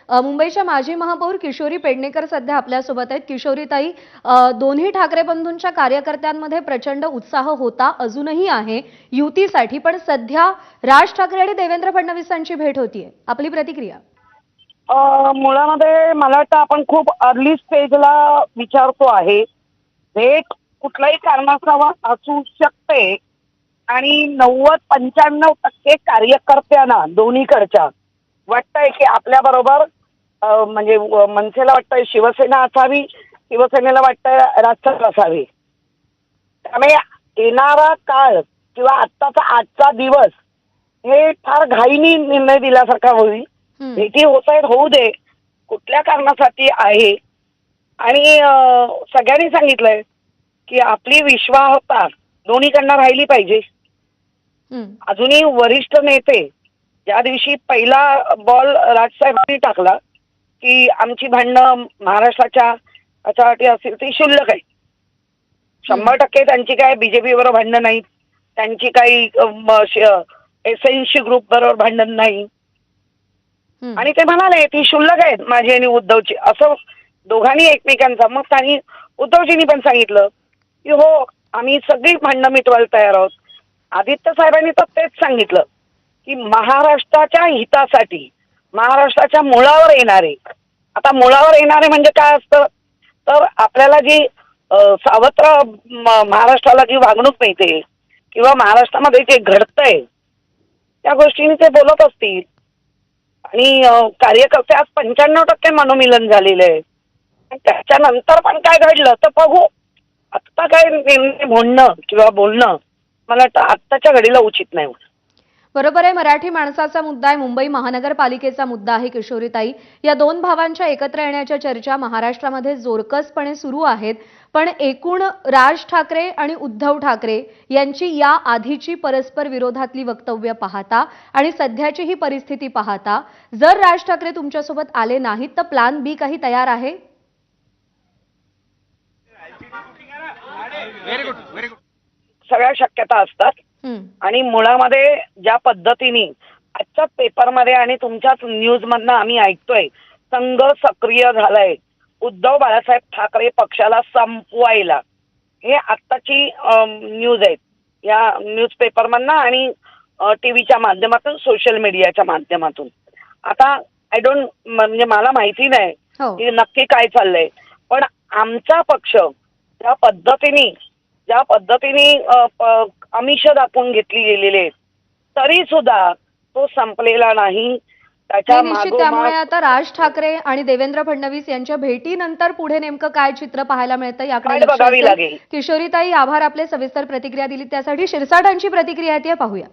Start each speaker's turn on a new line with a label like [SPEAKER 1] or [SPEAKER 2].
[SPEAKER 1] मुंबईच्या माजी महापौर किशोरी पेडणेकर सध्या आपल्यासोबत आहेत. किशोरीताई, दोन्ही ठाकरे बंधूंच्या कार्यकर्त्यांमध्ये प्रचंड उत्साह होता, अजूनही आहे युतीसाठी, पण सध्या राज ठाकरे आणि देवेंद्र फडणवीसांची भेट होतीये. आपली प्रतिक्रिया?
[SPEAKER 2] मुळामध्ये मला वाटतं आपण खूप अर्ली स्टेजला विचारतो आहे. भेट कुठल्याही कारणास्तव असू शकते आणि 90-95% कार्यकर्त्यांना दोन्हीकडच्या वाटतंय की आपल्या बरोबर म्हणजे मनसेला वाटतंय शिवसेना असावी, शिवसेनेला वाटतंय राष्ट्रवादी असावी. त्यामुळे येणारा काळ किंवा आजचा दिवस हे फार घाईने निर्णय दिल्यासारखा होईल. भेटी होत आहेत, होऊ दे, कुठल्या कारणासाठी आहे. आणि सगळ्यांनी सांगितलंय की आपली विश्वासता दोन्हीकडनं राहिली पाहिजे. अजूनही वरिष्ठ नेते ज्या दिवशी पहिला बॉल राजसाहेबांनी टाकला की आमची भांडणं महाराष्ट्राच्या याच्यासाठी असतील ती क्षुल्लक आहे. 100% त्यांची काय बीजेपी बरोबर भांडणं नाहीत, त्यांची काही एसएनसी ग्रुप बरोबर भांडण नाही. आणि ते म्हणाले ती क्षुल्लक आहेत माझी आणि उद्धवची, असं दोघांनी एकमेकांचा. मग त्यांनी उद्धवजींनी पण सांगितलं की हो आम्ही सगळी भांडणं मिटवायला तयार आहोत. आदित्य साहेबांनी तर तेच सांगितलं की महाराष्ट्राच्या हितासाठी महाराष्ट्राच्या मुळावर येणारे, आता मुळावर येणारे म्हणजे काय असतं तर आपल्याला जी सावत्र महाराष्ट्राला जी वागणूक मिळते किंवा महाराष्ट्रामध्ये जे घडतंय त्या गोष्टींनी ते बोलत असतील. आणि कार्यकर्ते आज 95% मनोमिलन झालेलं आहे. त्याच्यानंतर पण काय घडलं तर बघू. आत्ता काय निर्णय म्हणणं किंवा बोलणं मला वाटतं आत्ताच्या घडीला उचित नाही.
[SPEAKER 1] बरोबर आहे. मराठी माणसाचा मुद्दा आहे, मुंबई महानगरपालिकेचा मुद्दा आहे. किशोरीताई, या दोन भावांच्या एकत्र येण्याच्या चर्चा महाराष्ट्रामध्ये जोरकसपणे सुरू आहेत. पण एकूण राज ठाकरे आणि उद्धव ठाकरे यांची या आधीची परस्पर विरोधातली वक्तव्य पाहता आणि सध्याची ही परिस्थिती पाहता, जर राज ठाकरे तुमच्यासोबत आले नाहीत तर प्लॅन बी काही तयार आहे?
[SPEAKER 2] सगळ्या शक्यता असतात. आणि मुळामध्ये ज्या पद्धतीने आजच्याच पेपरमध्ये आणि तुमच्याच न्यूज मधनं आम्ही ऐकतोय संघ सक्रिय झालाय उद्धव बाळासाहेब ठाकरे पक्षाला संपवायला, हे आत्ताची न्यूज आहेत या न्यूज पेपर मधनं आणि टीव्हीच्या माध्यमातून, सोशल मीडियाच्या माध्यमातून. आता आय डोंट म्हणजे मला माहिती नाही की नक्की काय चाललंय, पण आमचा पक्ष ज्या पद्धतीने आमिष दाखवून घेतली गेलेली आहे तरी सुद्धा तो संपलेला नाही.
[SPEAKER 1] त्यामुळे आता राज ठाकरे आणि देवेंद्र फडणवीस यांच्या भेटीनंतर पुढे नेमकं काय चित्र पाहायला मिळतं याकडे
[SPEAKER 2] बघावी लागेल.
[SPEAKER 1] किशोरीताई, आभार आपले सविस्तर प्रतिक्रिया दिली त्यासाठी. शिरसाटांची प्रतिक्रिया ती पाहूया.